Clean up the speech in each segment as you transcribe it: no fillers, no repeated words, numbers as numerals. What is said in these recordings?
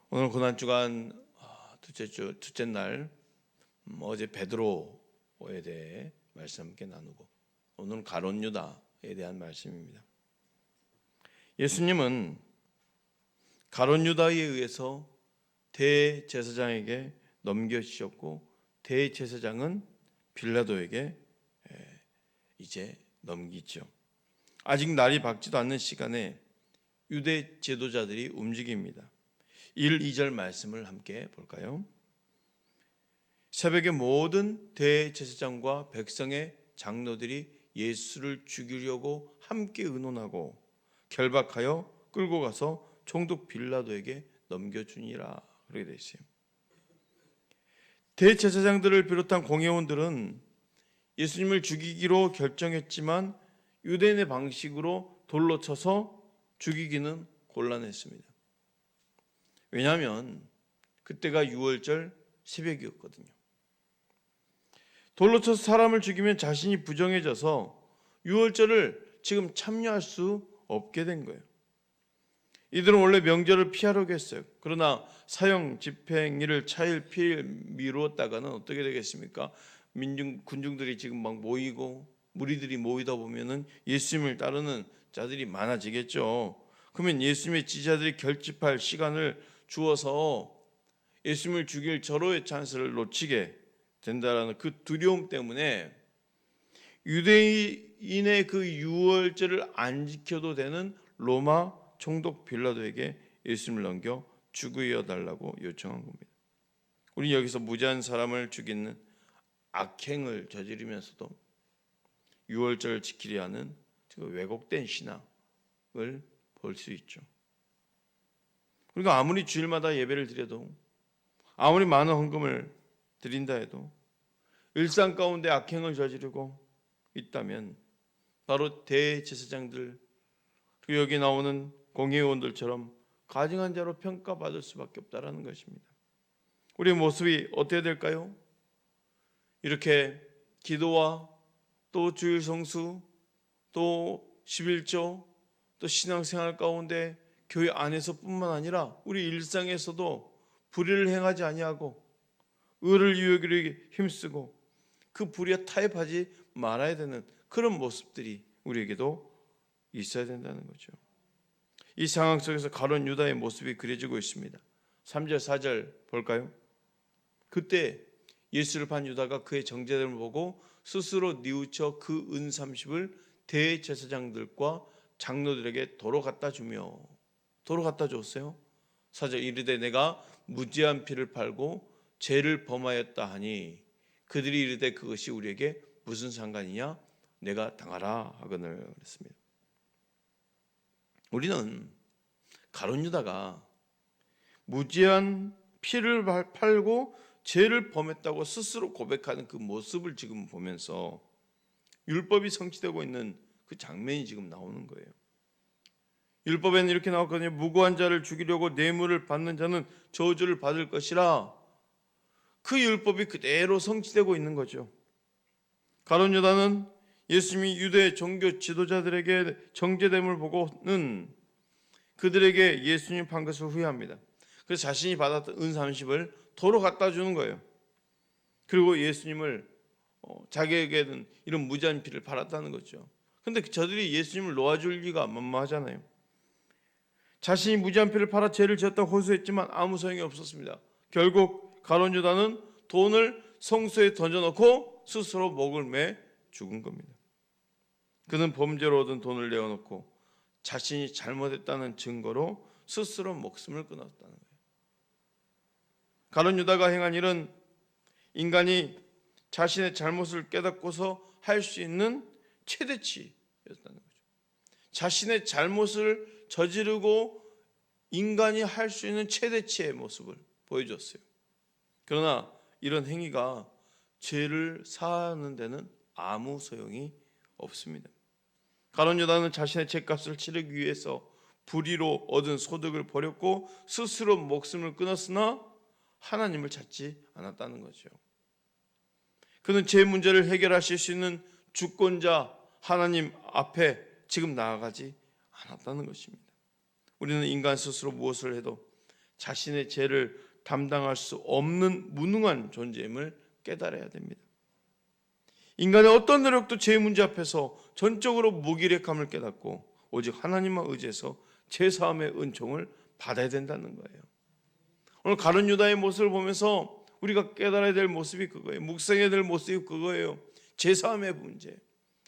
오늘 고난주간 둘째 날 어제 베드로에 대해 말씀 함께 나누고 오늘은 가룟 유다에 대한 말씀입니다. 예수님은 가룟 유다에 의해서 대제사장에게 넘겨주셨고 대제사장은 빌라도에게 이제 넘기죠. 아직 날이 밝지도 않는 시간에 유대 지도자들이 움직입니다. 1, 2절 말씀을 함께 볼까요? 새벽에 모든 대제사장과 백성의 장로들이 예수를 죽이려고 함께 의논하고 결박하여 끌고 가서 총독 빌라도에게 넘겨주니라. 그렇게 되어 있어요. 대제사장들을 비롯한 공회원들은 예수님을 죽이기로 결정했지만 유대인의 방식으로 돌로 쳐서 죽이기는 곤란했습니다. 왜냐하면 그때가 6월절 새벽이었거든요. 돌로 쳐서 사람을 죽이면 자신이 부정해져서 6월절을 지금 참여할 수 없게 된 거예요. 이들은 원래 명절을 피하려고 했어요. 그러나 사형 집행일을 차일 피일 미루었다가는 어떻게 되겠습니까? 군중들이 지금 막 모이고 무리들이 모이다 보면은 예수님을 따르는 자들이 많아지겠죠. 그러면 예수님의 지지자들이 결집할 시간을 주어서 예수님을 죽일 절호의 찬스를 놓치게 된다라는 그 두려움 때문에 유대인의 그 유월절을 안 지켜도 되는 로마 총독 빌라도에게 예수님을 넘겨 죽여 달라고 요청한 겁니다. 우리 여기서 무지한 사람을 죽이는 악행을 저지르면서도 유월절을 지키려 하는 왜곡된 신앙을 볼 수 있죠. 그러니까 아무리 주일마다 예배를 드려도 아무리 많은 헌금을 드린다 해도 일상 가운데 악행을 저지르고 있다면 바로 대제사장들 그리고 여기 나오는 공회의원들처럼 가증한 자로 평가받을 수밖에 없다라는 것입니다. 우리의 모습이 어떻게 될까요? 이렇게 기도와 또 주일 성수 또 11조 또 신앙생활 가운데 교회 안에서뿐만 아니라 우리 일상에서도 불의를 행하지 아니하고 의를 이루기 힘쓰고 그 불의에 타협하지 말아야 되는 그런 모습들이 우리에게도 있어야 된다는 거죠. 이 상황 속에서 가룟 유다의 모습이 그려지고 있습니다. 3절 4절 볼까요? 그때 예수를 판 유다가 그의 정죄됨을 보고 스스로 뉘우쳐 그 은 30을 대제사장들과 장로들에게 도로 갖다 줬어요. 4절 이르되 내가 무지한 피를 팔고 죄를 범하였다 하니 그들이 이르되 그것이 우리에게 무슨 상관이냐 내가 당하라 하거늘 그랬습니다. 우리는 가룟 유다가 무지한 피를 팔고 죄를 범했다고 스스로 고백하는 그 모습을 지금 보면서 율법이 성취되고 있는 그 장면이 지금 나오는 거예요. 율법에는 이렇게 나왔거든요. 무고한 자를 죽이려고 뇌물을 받는 자는 저주를 받을 것이라. 그 율법이 그대로 성취되고 있는 거죠. 가룟 유다는 예수님이 유대 종교 지도자들에게 정죄됨을 보고는 그들에게 예수님 판 것을 후회합니다. 그래서 자신이 받았던 은 30을 도로 갖다 주는 거예요. 그리고 예수님을 자기에게는 이런 무지한 피를 팔았다는 거죠. 그런데 저들이 예수님을 놓아줄 리가 만무하잖아요. 자신이 무지한 피를 팔아 죄를 지었다고 호소했지만 아무 소용이 없었습니다. 결국 가룟 유다는 돈을 성소에 던져놓고 스스로 목을 매 죽은 겁니다. 그는 범죄로 얻은 돈을 내어놓고 자신이 잘못했다는 증거로 스스로 목숨을 끊었다는 거예요. 가룟 유다가 행한 일은 인간이 자신의 잘못을 깨닫고서 할 수 있는 최대치였다는 거죠. 자신의 잘못을 저지르고 인간이 할 수 있는 최대치의 모습을 보여줬어요. 그러나 이런 행위가 죄를 사하는 데는 아무 소용이 없습니다. 가룟 유다는 자신의 죄값을 치르기 위해서 불의로 얻은 소득을 버렸고 스스로 목숨을 끊었으나 하나님을 찾지 않았다는 거죠. 그는 죄 문제를 해결하실 수 있는 주권자 하나님 앞에 지금 나아가지 않았다는 것입니다. 우리는 인간 스스로 무엇을 해도 자신의 죄를 담당할 수 없는 무능한 존재임을 깨달아야 됩니다. 인간의 어떤 노력도 죄 문제 앞에서 전적으로 무기력함을 깨닫고 오직 하나님만 의지해서 죄사함의 은총을 받아야 된다는 거예요. 오늘 가룟 유다의 모습을 보면서 우리가 깨달아야 될 모습이 그거예요. 묵상해야 될 모습이 그거예요. 죄사함의 문제.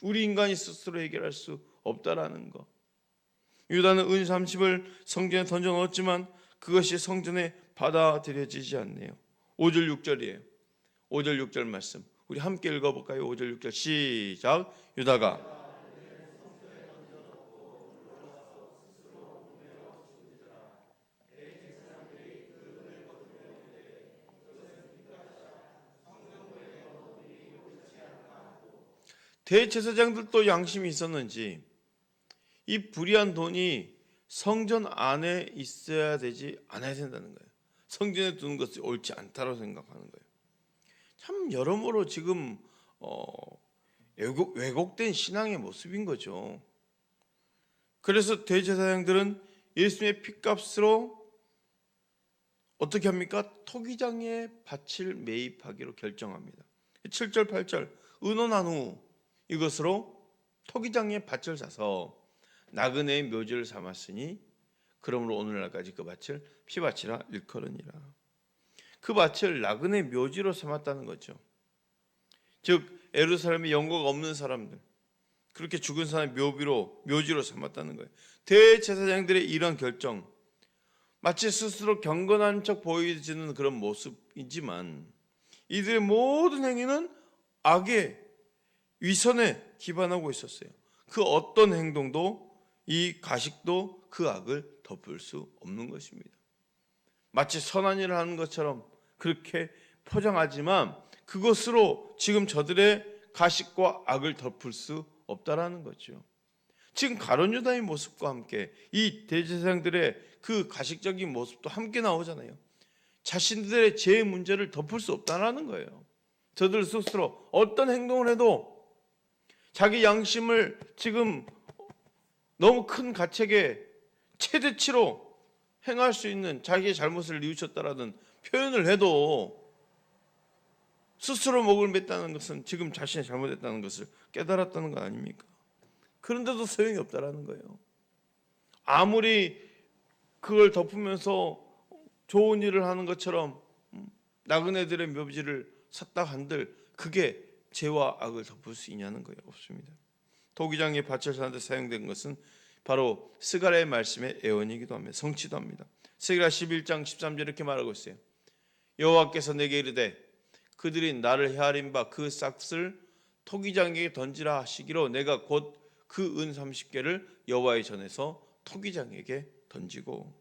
우리 인간이 스스로 해결할 수 없다라는 거. 유다는 은 30을 성전에 던져 넣었지만 그것이 성전에 받아들여지지 않네요. 5절 6절이에요. 5절 6절 말씀 우리 함께 읽어볼까요? 5절 6절 시작. 유다가 대제사장들도 양심이 있었는지 이 불의한 돈이 성전 안에 있어야 되지 않아야 된다는 거예요. 성전에 두는 것이 옳지 않다고 생각하는 거예요. 참 여러모로 지금 왜곡된 신앙의 모습인 거죠. 그래서 대제사장들은 예수님의 핏값으로 어떻게 합니까? 토기장에 밭을 매입하기로 결정합니다. 7절 8절 의논한 후 이것으로 토기장에 밭을 사서 나그네의 묘지를 삼았으니 그러므로 오늘날까지 그 밭을 피밭이라 일컬으니라. 그 밭을 나그네 묘지로 삼았다는 거죠. 즉 예루살렘에 영광 없는 사람들, 그렇게 죽은 사람의 묘지로 삼았다는 거예요. 대제사장들의 이런 결정, 마치 스스로 경건한 척 보이지는 그런 모습이지만 이들의 모든 행위는 악의 위선에 기반하고 있었어요. 그 어떤 행동도 이 가식도 그 악을 덮을 수 없는 것입니다. 마치 선한 일을 하는 것처럼 그렇게 포장하지만 그것으로 지금 저들의 가식과 악을 덮을 수 없다라는 거죠. 지금 가룟 유다의 모습과 함께 이 대제사장들의 그 가식적인 모습도 함께 나오잖아요. 자신들의 죄의 문제를 덮을 수 없다라는 거예요. 저들 스스로 어떤 행동을 해도 자기 양심을 지금 너무 큰 가책에 최대치로 행할 수 있는 자기의 잘못을 뉘우쳤다라는 표현을 해도 스스로 목을 맸다는 것은 지금 자신이 잘못했다는 것을 깨달았다는 거 아닙니까? 그런데도 소용이 없다라는 거예요. 아무리 그걸 덮으면서 좋은 일을 하는 것처럼 나그네들의 묘지를 샀다 한들 그게 죄와 악을 덮을 수 있냐는 거예요. 없습니다. 토기장의 밭을 사는데 사용된 것은 바로 스가랴의 말씀의 애원이기도 합니다. 성취도 합니다. 스가랴 11장 13절 이렇게 말하고 있어요. 여호와께서 내게 이르되 그들이 나를 헤아린 바 그 싹을 토기장에게 던지라 하시기로 내가 곧 그 은 30개를 여호와의 전에서 토기장에게 던지고.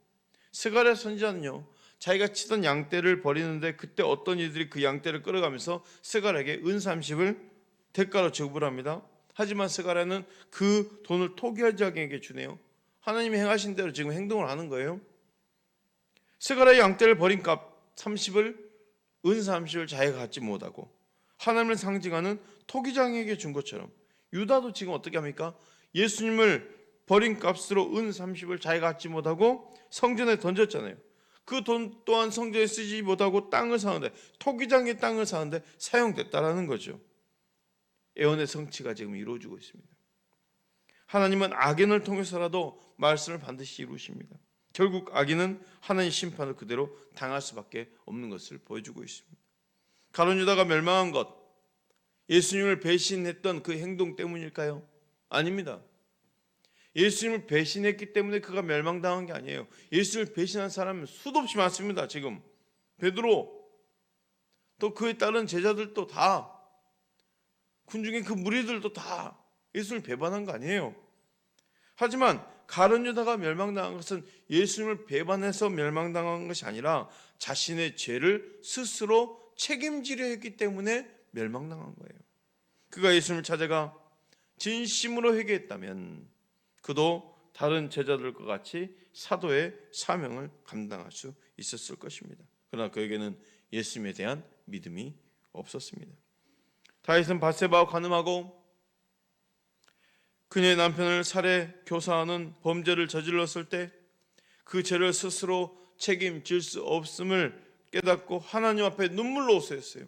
스가랴 선지자는요 자기가 치던 양떼를 버리는데 그때 어떤 이들이 그 양떼를 끌어가면서 스가랴에게 은 30을 대가로 지불합니다. 하지만 스가랴는 그 돈을 토기장에게 주네요. 하나님이 행하신 대로 지금 행동을 하는 거예요. 스가랴의 양떼를 버린 값 30을 은 30을 자기가 갖지 못하고 하나님을 상징하는 토기장에게 준 것처럼 유다도 지금 어떻게 합니까? 예수님을 버린 값으로 은 30을 자기가 갖지 못하고 성전에 던졌잖아요. 그 돈 또한 성전에 쓰지 못하고 땅을 사는데 토기장의 땅을 사는데 사용됐다라는 거죠. 애원의 성취가 지금 이루어지고 있습니다. 하나님은 악인을 통해서라도 말씀을 반드시 이루십니다. 결국 악인은 하나님의 심판을 그대로 당할 수밖에 없는 것을 보여주고 있습니다. 가룟 유다가 멸망한 것, 예수님을 배신했던 그 행동 때문일까요? 아닙니다. 예수님을 배신했기 때문에 그가 멸망당한 게 아니에요. 예수님을 배신한 사람은 수도 없이 많습니다. 지금 베드로 또 그에 따른 제자들도 다 군중의 그 무리들도 다 예수님을 배반한 거 아니에요. 하지만 가룟 유다가 멸망당한 것은 예수님을 배반해서 멸망당한 것이 아니라 자신의 죄를 스스로 책임지려 했기 때문에 멸망당한 거예요. 그가 예수님을 찾아가 진심으로 회개했다면 그도 다른 제자들과 같이 사도의 사명을 감당할 수 있었을 것입니다. 그러나 그에게는 예수님에 대한 믿음이 없었습니다. 다윗은 밧세바와 간음하고 그녀의 남편을 살해 교사하는 범죄를 저질렀을 때 그 죄를 스스로 책임질 수 없음을 깨닫고 하나님 앞에 눈물로 호소했어요.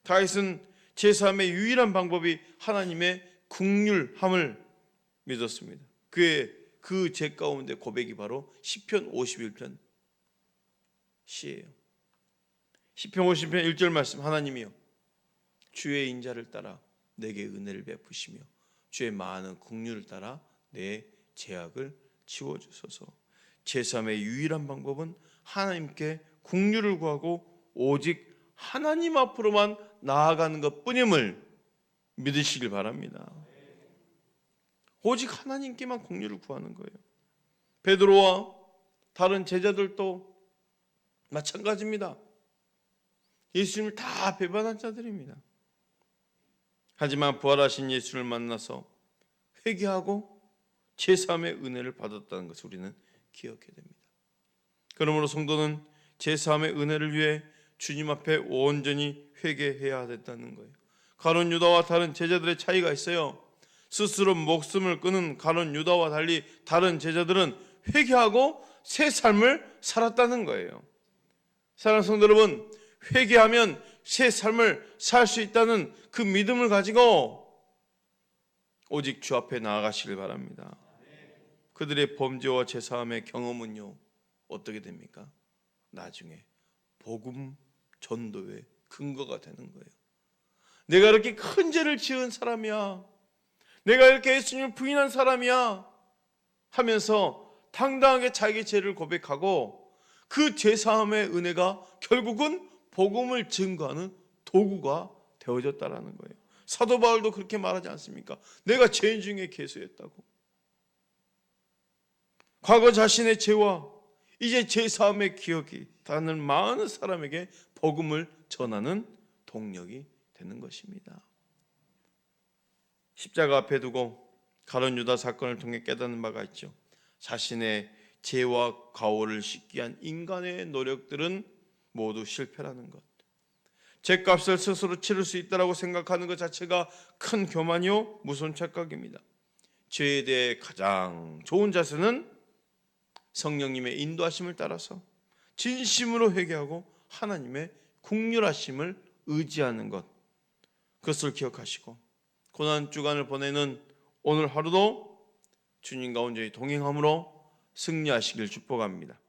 다윗은 제3의 유일한 방법이 하나님의 긍휼함을 믿었습니다. 그의 그 죄 가운데 고백이 바로 시편 51편 시예요. 시편 50편 1절 말씀, 하나님이여 주의 인자를 따라 내게 은혜를 베푸시며 주의 많은 긍휼을 따라 내 죄악을 치워주소서. 제3의 유일한 방법은 하나님께 긍휼을 구하고 오직 하나님 앞으로만 나아가는 것뿐임을 믿으시길 바랍니다. 오직 하나님께만 긍휼을 구하는 거예요. 베드로와 다른 제자들도 마찬가지입니다. 예수님을 다 배반한 자들입니다. 하지만 부활하신 예수를 만나서 회개하고 제3의 은혜를 받았다는 것을 우리는 기억해야 됩니다. 그러므로 성도는 제3의 은혜를 위해 주님 앞에 온전히 회개해야 됐다는 거예요. 가룟 유다와 다른 제자들의 차이가 있어요. 스스로 목숨을 끊은 가룟 유다와 달리 다른 제자들은 회개하고 새 삶을 살았다는 거예요. 사랑하는 성도 여러분, 회개하면 새 삶을 살 수 있다는 그 믿음을 가지고 오직 주 앞에 나아가시길 바랍니다. 그들의 범죄와 죄사함의 경험은요 어떻게 됩니까? 나중에 복음 전도의 근거가 되는 거예요. 내가 이렇게 큰 죄를 지은 사람이야, 내가 이렇게 예수님을 부인한 사람이야 하면서 당당하게 자기 죄를 고백하고 그 죄사함의 은혜가 결국은 복음을 증거하는 도구가 되어졌다라는 거예요. 사도 바울도 그렇게 말하지 않습니까? 내가 죄인 중에 계수했다고. 과거 자신의 죄와 이제 죄사함의 기억이 닿는 많은 사람에게 복음을 전하는 동력이 되는 것입니다. 십자가 앞에 두고 가룟 유다 사건을 통해 깨닫는 바가 있죠. 자신의 죄와 가오를 씻기 위한 인간의 노력들은 모두 실패라는 것. 죄값을 스스로 치를 수 있다고 생각하는 것 자체가 큰 교만이요 무서운 착각입니다. 죄에 대해 가장 좋은 자세는 성령님의 인도하심을 따라서 진심으로 회개하고 하나님의 긍휼하심을 의지하는 것, 그것을 기억하시고 고난 주간을 보내는 오늘 하루도 주님과 온전히 동행함으로 승리하시길 축복합니다.